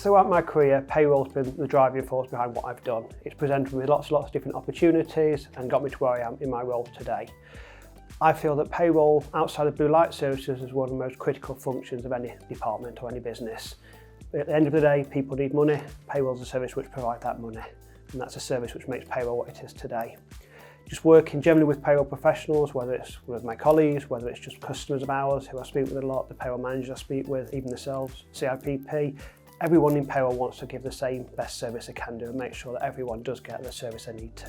Throughout my career, payroll's been the driving force behind what I've done. It's presented me with lots of different opportunities and got me to where I am in my role today. I feel that payroll, outside of blue light services, is one of the most critical functions of any department or any business. At the end of the day, people need money. Payroll's a service which provides that money, and that's a service which makes payroll what it is today. Just working generally with payroll professionals, whether it's with my colleagues, whether it's just customers of ours who I speak with a lot, the payroll managers I speak with, even themselves, CIPP, everyone in payroll wants to give the same best service they can do and make sure that everyone does get the service they need to.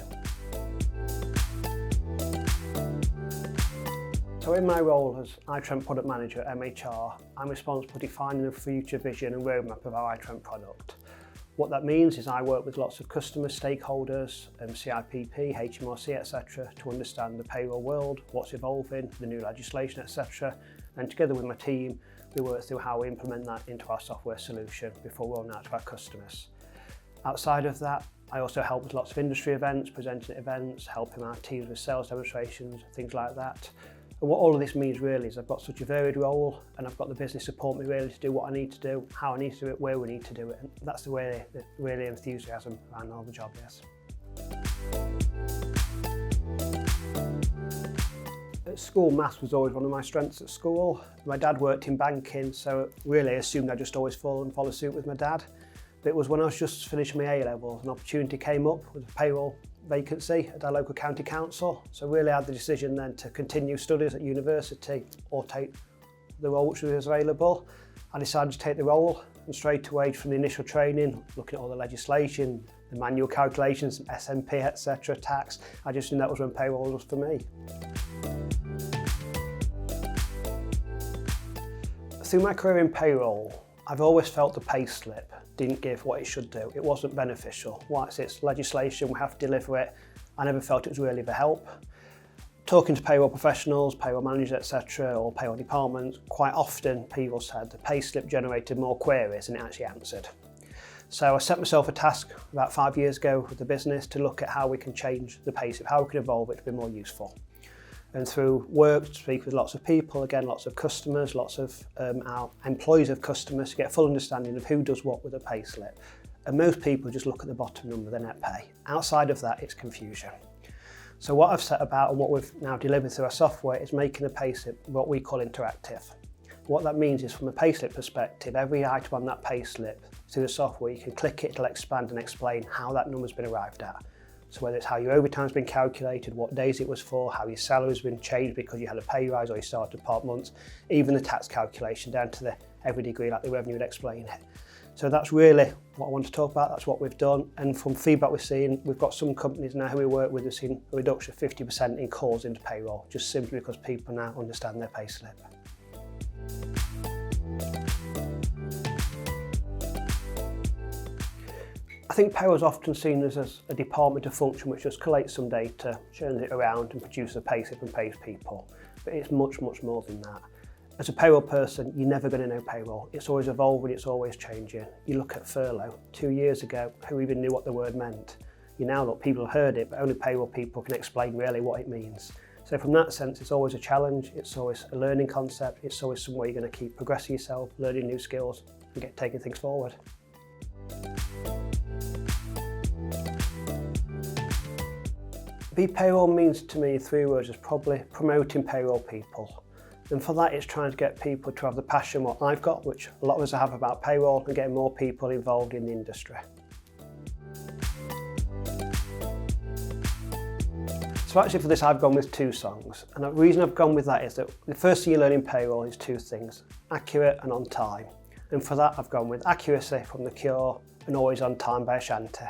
So in my role as iTrent Product Manager at MHR, I'm responsible for defining the future vision and roadmap of our iTrent product. What that means is I work with lots of customer stakeholders, CIPP, HMRC, etc. to understand the payroll world, what's evolving, the new legislation, etc. And together with my team, we work through how we implement that into our software solution before rolling out to our customers. Outside of that, I also help with lots of industry events, presenting at events, helping our teams with sales demonstrations, things like that. And what all of this means really is I've got such a varied role and I've got the business support me really to do what I need to do, how I need to do it, where we need to do it. And that's the way the really enthusiasm around all the job is. At school, maths was always one of my strengths at school. My dad worked in banking, so really I assumed I'd just always follow suit with my dad. But it was when I was just finishing my A-levels, an opportunity came up with a payroll vacancy at our local county council. So really I had the decision then to continue studies at university or take the role which was available. I decided to take the role and straight away from the initial training, looking at all the legislation, the manual calculations, SMP, etc., tax, I just knew that was when payroll was for me. Through my career in payroll, I've always felt the pay slip didn't give what it should do. It wasn't beneficial. Whilst it's legislation, we have to deliver it, I never felt it was really of a help. Talking to payroll professionals, payroll managers, etc., or payroll departments, quite often people said the pay slip generated more queries than it actually answered. So I set myself a task about 5 years ago with the business to look at how we can change the pay slip, how we can evolve it to be more useful. And through work, to speak with lots of people, again, lots of customers, lots of our employees of customers to get a full understanding of who does what with a pay slip. And most people just look at the bottom number, the net pay. Outside of that, it's confusion. So what I've set about and what we've now delivered through our software is making a pay slip what we call interactive. What that means is from a pay slip perspective, every item on that pay slip through the software, you can click it, it'll expand and explain how that number's been arrived at. So whether it's how your overtime's been calculated, what days it was for, how your salary's been changed because you had a pay rise or you started part months, even the tax calculation down to the every degree like the revenue would explain it. So that's really what I want to talk about, that's what we've done. And from feedback we're seeing, we've got some companies now who we work with who've seen a reduction of 50% in calls into payroll, just simply because people now understand their pay slip. I think payroll is often seen as a department of function which just collates some data, churns it around and produces a pay slip and pays people. But it's much, much more than that. As a payroll person, you're never going to know payroll. It's always evolving, it's always changing. You look at furlough. 2 years ago, who even knew what the word meant? You now look, people have heard it, but only payroll people can explain really what it means. So from that sense, it's always a challenge, it's always a learning concept, it's always somewhere you're going to keep progressing yourself, learning new skills and taking things forward. Payroll means to me 3 words is probably promoting payroll people. And for that it's trying to get people to have the passion what I've got, which a lot of us have about payroll, and getting more people involved in the industry. So actually for this I've gone with 2 songs, and the reason I've gone with that is that the first thing you learn in payroll is 2 things, accurate and on time. And for that I've gone with Accuracy from The Cure and Always On Time by Ashanti.